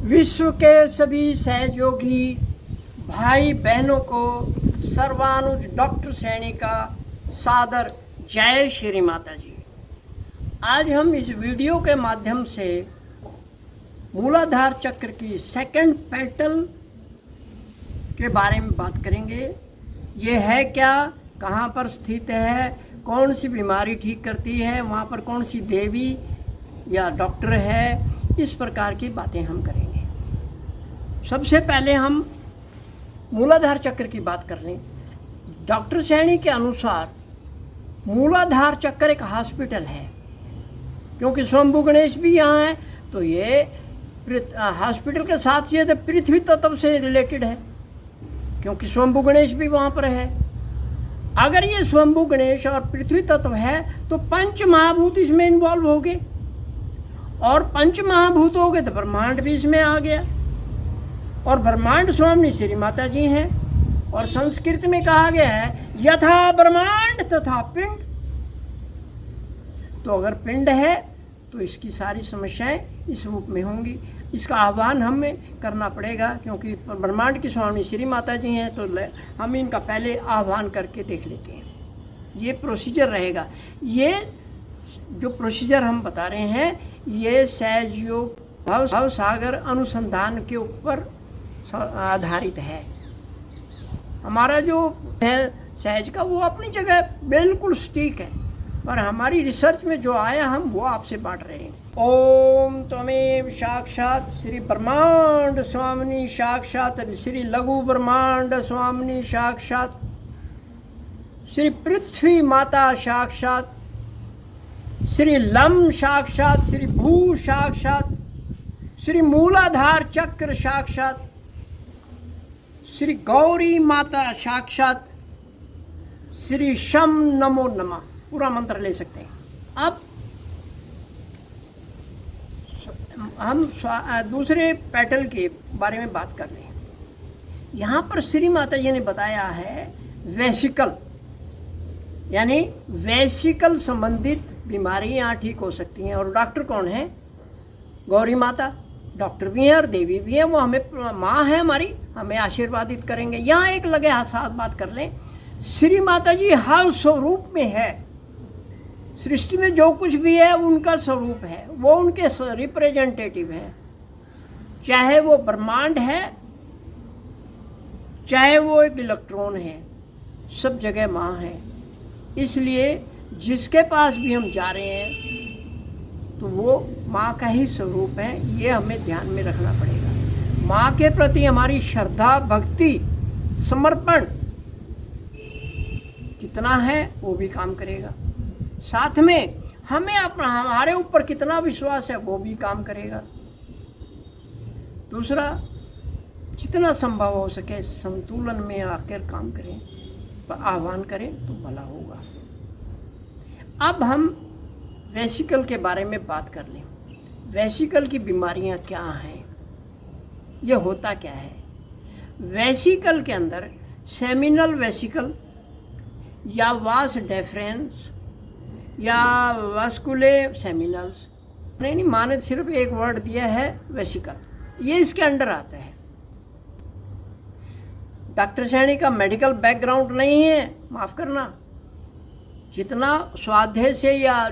विश्व के सभी सहयोगी भाई बहनों को सर्वानुज डॉक्टर सैनी का सादर जय श्री माता जी। आज हम इस वीडियो के माध्यम से मूलाधार चक्र की सेकंड पेटल के बारे में बात करेंगे। ये है क्या, कहाँ पर स्थित है, कौन सी बीमारी ठीक करती है, वहाँ पर कौन सी देवी या डॉक्टर है, इस प्रकार की बातें हम करेंगे। सबसे पहले हम मूलाधार चक्र की बात कर लें। डॉक्टर सैनी के अनुसार मूलाधार चक्र एक हॉस्पिटल है, क्योंकि स्वयंभू गणेश भी यहाँ है, तो ये हॉस्पिटल के साथ ये पृथ्वी तत्व से रिलेटेड है, क्योंकि स्वयंभू गणेश भी वहाँ पर है। अगर ये स्वयंभू गणेश और पृथ्वी तत्व है तो पंच महाभूत इसमें इन्वॉल्व हो गए, और पंच महाभूत हो गए तो ब्रह्मांड भी इसमें आ गया, और ब्रह्मांड स्वामी श्री माता जी हैं। और संस्कृत में कहा गया है यथा ब्रह्मांड तथा पिंड। तो अगर पिंड है तो इसकी सारी समस्याएं इस रूप में होंगी। इसका आह्वान हमें करना पड़ेगा, क्योंकि ब्रह्मांड की स्वामी श्री माता जी हैं, तो हम इनका पहले आह्वान करके देख लेते हैं। ये प्रोसीजर रहेगा। ये जो प्रोसीजर हम बता रहे हैं ये सहज योग भव सागर अनुसंधान के ऊपर आधारित है। हमारा जो है सहज का वो अपनी जगह बिल्कुल सटीक है, पर हमारी रिसर्च में जो आया हम वो आपसे बांट रहे हैं। ओम त्वमेव साक्षात श्री ब्रह्मांड स्वामिनी साक्षात श्री लघु ब्रह्मांड स्वामिनी साक्षात श्री पृथ्वी माता साक्षात श्री लम साक्षात श्री भू साक्षात श्री मूलाधार चक्र साक्षात श्री गौरी माता साक्षात श्री शम नमो नमः। पूरा मंत्र ले सकते हैं। अब हम दूसरे पेटल के बारे में बात कर रहे हैं। यहाँ पर श्री माता जी ने बताया है वेसिकल, यानी वेसिकल संबंधित बीमारी यहाँ ठीक हो सकती हैं। और डॉक्टर कौन है? गौरी माता डॉक्टर भी हैं और देवी भी हैं। वो हमें माँ है हमारी, हमें आशीर्वादित करेंगे। यहाँ एक लगे हाथ साथ बात कर लें। श्री माता जी हर स्वरूप में है। सृष्टि में जो कुछ भी है उनका स्वरूप है, वो उनके रिप्रेजेंटेटिव है। चाहे वो ब्रह्मांड है, चाहे वो एक इलेक्ट्रॉन है, सब जगह माँ है। इसलिए जिसके पास भी हम जा रहे हैं तो वो माँ का ही स्वरूप है। ये हमें ध्यान में रखना पड़ेगा। माँ के प्रति हमारी श्रद्धा, भक्ति, समर्पण कितना है वो भी काम करेगा। साथ में हमें अपना हमारे ऊपर कितना विश्वास है वो भी काम करेगा। दूसरा, जितना संभव हो सके संतुलन में आकर काम करें, आह्वान करें तो भला होगा। अब हम वेसिकल के बारे में बात कर लें। वेसिकल की बीमारियां क्या हैं, ये होता क्या है? वेसिकल के अंदर सेमिनल वेसिकल या वास डेफरेंस या वास्कुले सेमिनल्स, नहीं माँ ने सिर्फ एक वर्ड दिया है वेसिकल, ये इसके अंडर आता है। डॉक्टर सैनी का मेडिकल बैकग्राउंड नहीं है, माफ़ करना। जितना स्वाध्याय से या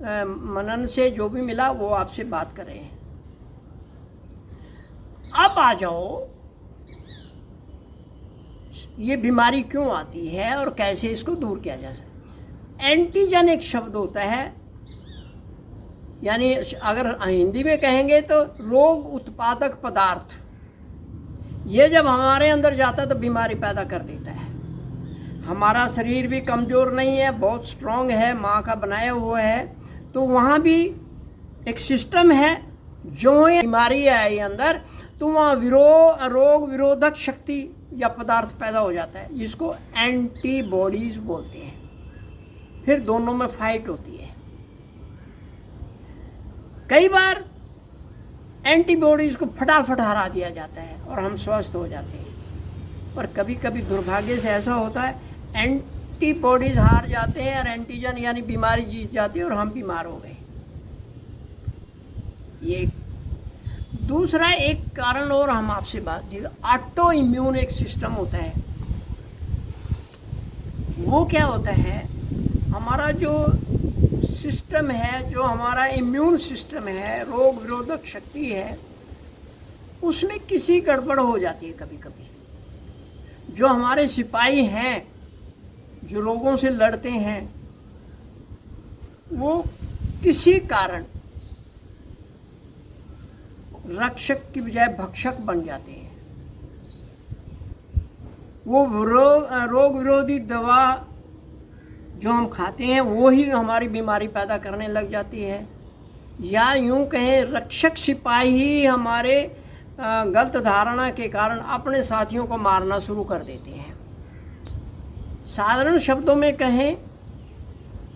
मनन से जो भी मिला वो आपसे बात कर रहे हैं। अब आ जाओ, ये बीमारी क्यों आती है और कैसे इसको दूर किया जा सकता है। एंटीजन एक शब्द होता है, यानी अगर हिंदी में कहेंगे तो रोग उत्पादक पदार्थ। ये जब हमारे अंदर जाता है तो बीमारी पैदा कर देता है। हमारा शरीर भी कमज़ोर नहीं है, बहुत स्ट्रांग है, माँ का बनाया हुआ है। तो वहाँ भी एक सिस्टम है। जो ये बीमारी आई अंदर तो वहाँ रोग विरोधक शक्ति या पदार्थ पैदा हो जाता है, जिसको एंटीबॉडीज बोलते हैं। फिर दोनों में फाइट होती है। कई बार एंटीबॉडीज को फटाफट हरा दिया जाता है और हम स्वस्थ हो जाते हैं। पर कभी कभी दुर्भाग्य से ऐसा होता है एंटीबॉडीज हार जाते हैं और एंटीजन यानी बीमारी जीत जाती है और हम बीमार हो गए। ये दूसरा एक कारण और हम आपसे बात की, ऑटो इम्यून एक सिस्टम होता है। वो क्या होता है, हमारा जो सिस्टम है, जो हमारा इम्यून सिस्टम है, रोग विरोधक शक्ति है, उसमें किसी गड़बड़ हो जाती है कभी कभी। जो हमारे सिपाही हैं, जो रोगों से लड़ते हैं, वो किसी कारण रक्षक की बजाय भक्षक बन जाते हैं। वो रोग विरोधी दवा जो हम खाते हैं वो ही हमारी बीमारी पैदा करने लग जाती है, या यूं कहें रक्षक सिपाही ही हमारे गलत धारणा के कारण अपने साथियों को मारना शुरू कर देते हैं। साधारण शब्दों में कहें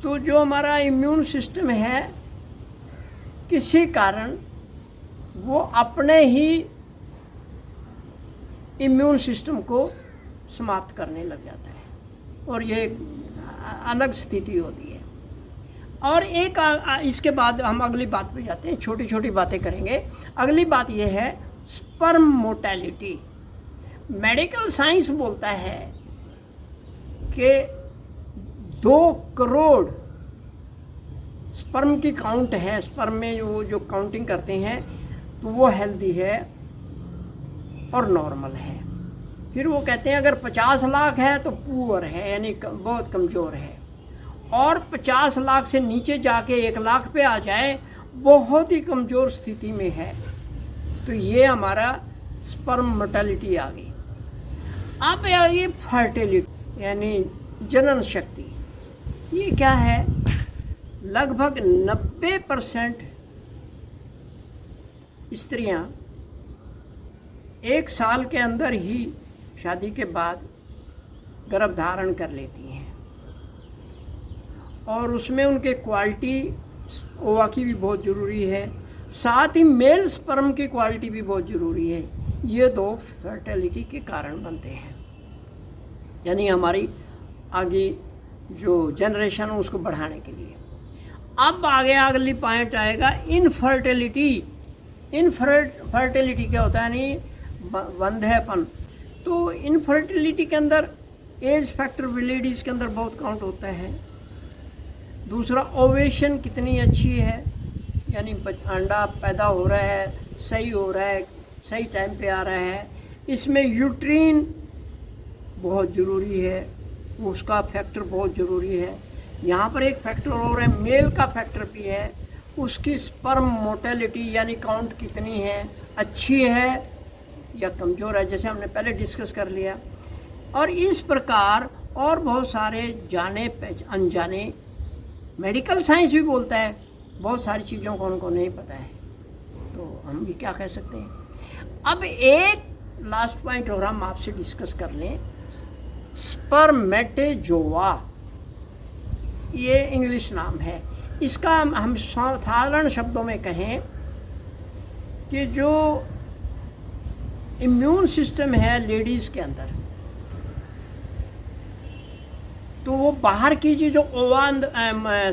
तो जो हमारा इम्यून सिस्टम है, किसी कारण वो अपने ही इम्यून सिस्टम को समाप्त करने लग जाता है, और ये एक अलग स्थिति होती है। और एक इसके बाद हम अगली बात पे जाते हैं, छोटी छोटी बातें करेंगे। अगली बात ये है स्पर्म मोर्टेलिटी। मेडिकल साइंस बोलता है कि 2 करोड़ स्पर्म की काउंट है। स्पर्म में जो काउंटिंग करते हैं तो वो हेल्दी है और नॉर्मल है। फिर वो कहते हैं अगर 50 लाख है तो पुअर है, यानी बहुत कमज़ोर है, और 50 लाख से नीचे जाके 1 लाख पे आ जाए, बहुत ही कमज़ोर स्थिति में है। तो ये हमारा स्पर्म मोर्टेलिटी आ गई। अब आ गई फर्टिलिटी, यानी जनन शक्ति। ये क्या है, लगभग 90% स्त्रियां 1 साल के अंदर ही शादी के बाद गर्भ धारण कर लेती हैं, और उसमें उनके क्वालिटी ओवा की भी बहुत ज़रूरी है, साथ ही मेल स्पर्म की क्वालिटी भी बहुत ज़रूरी है। ये 2 फर्टिलिटी के कारण बनते हैं, यानी हमारी आगे जो जनरेशन है उसको बढ़ाने के लिए। अब आगे अगली पॉइंट आएगा इनफर्टिलिटी। इनफर्टिलिटी क्या होता है, यानी बंधेपन। तो इनफर्टिलिटी के अंदर एज फैक्टर लेडीज़ के अंदर बहुत काउंट होता है। दूसरा, ओवेशन कितनी अच्छी है, यानी अंडा पैदा हो रहा है, सही हो रहा है, सही टाइम पे आ रहा है। इसमें यूट्रीन बहुत ज़रूरी है, उसका फैक्टर बहुत ज़रूरी है। यहाँ पर एक फैक्टर और है, मेल का फैक्टर भी है, उसकी स्पर्म मोर्टेलिटी यानी काउंट कितनी है, अच्छी है या कमज़ोर है, जैसे हमने पहले डिस्कस कर लिया। और इस प्रकार और बहुत सारे जाने अनजाने, मेडिकल साइंस भी बोलता है बहुत सारी चीज़ों को उनको नहीं पता है, तो हम भी क्या कह सकते हैं। अब एक लास्ट पॉइंट और हम आपसे डिस्कस कर लें, स्पर्मेटोजोआ, ये इंग्लिश नाम है। इसका हम साधारण शब्दों में कहें कि जो इम्यून सिस्टम है लेडीज़ के अंदर, तो वो बाहर की जो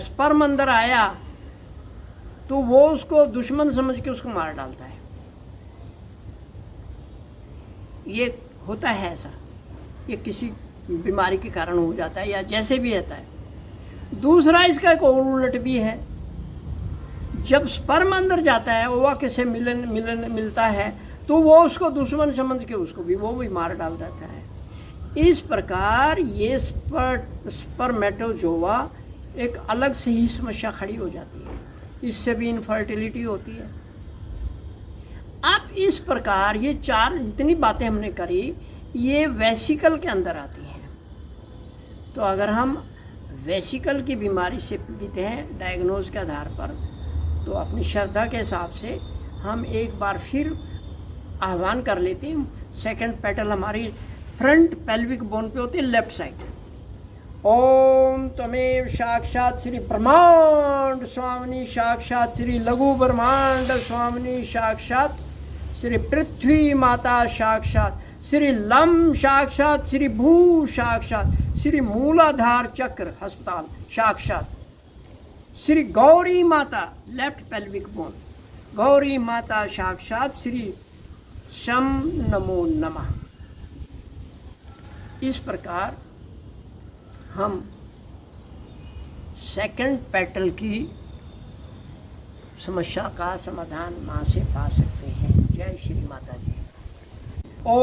स्पर्म अंदर आया तो वो उसको दुश्मन समझ के उसको मार डालता है। ये होता है ऐसा, ये किसी बीमारी के कारण हो जाता है या जैसे भी रहता है। दूसरा, इसका एक और उलट भी है, जब स्पर्म अंदर जाता है, ओवा के से मिलता है, तो वो उसको दुश्मन समझ के उसको भी वो भी मार डाल देता है। इस प्रकार ये स्पर्मेटोजोआ एक अलग से ही समस्या खड़ी हो जाती है, इससे भी इनफर्टिलिटी होती है। अब इस प्रकार ये 4 जितनी बातें हमने करी, ये वेसिकल के अंदर आती हैं। तो अगर हम वेसिकल की बीमारी से पीड़ित हैं डायग्नोज के आधार पर, तो अपनी श्रद्धा के हिसाब से हम एक बार फिर आह्वान कर लेते हैं। सेकंड पेटल हमारी फ्रंट पेल्विक बोन पे होती है, लेफ्ट साइड। ओम तमेव साक्षात श्री ब्रह्मांड स्वामिनी, साक्षात श्री लघु ब्रह्मांड स्वामिनी, साक्षात श्री पृथ्वी माता, साक्षात श्री लम, साक्षात श्री भू, साक्षात श्री मूलाधार चक्र अस्पताल, साक्षात श्री गौरी माता, लेफ्ट पेल्विक बोन, गौरी माता साक्षात श्री शम नमो नमः। इस प्रकार हम सेकंड पेटल की समस्या का समाधान माँ से पा सकते हैं। जय श्री माता जी।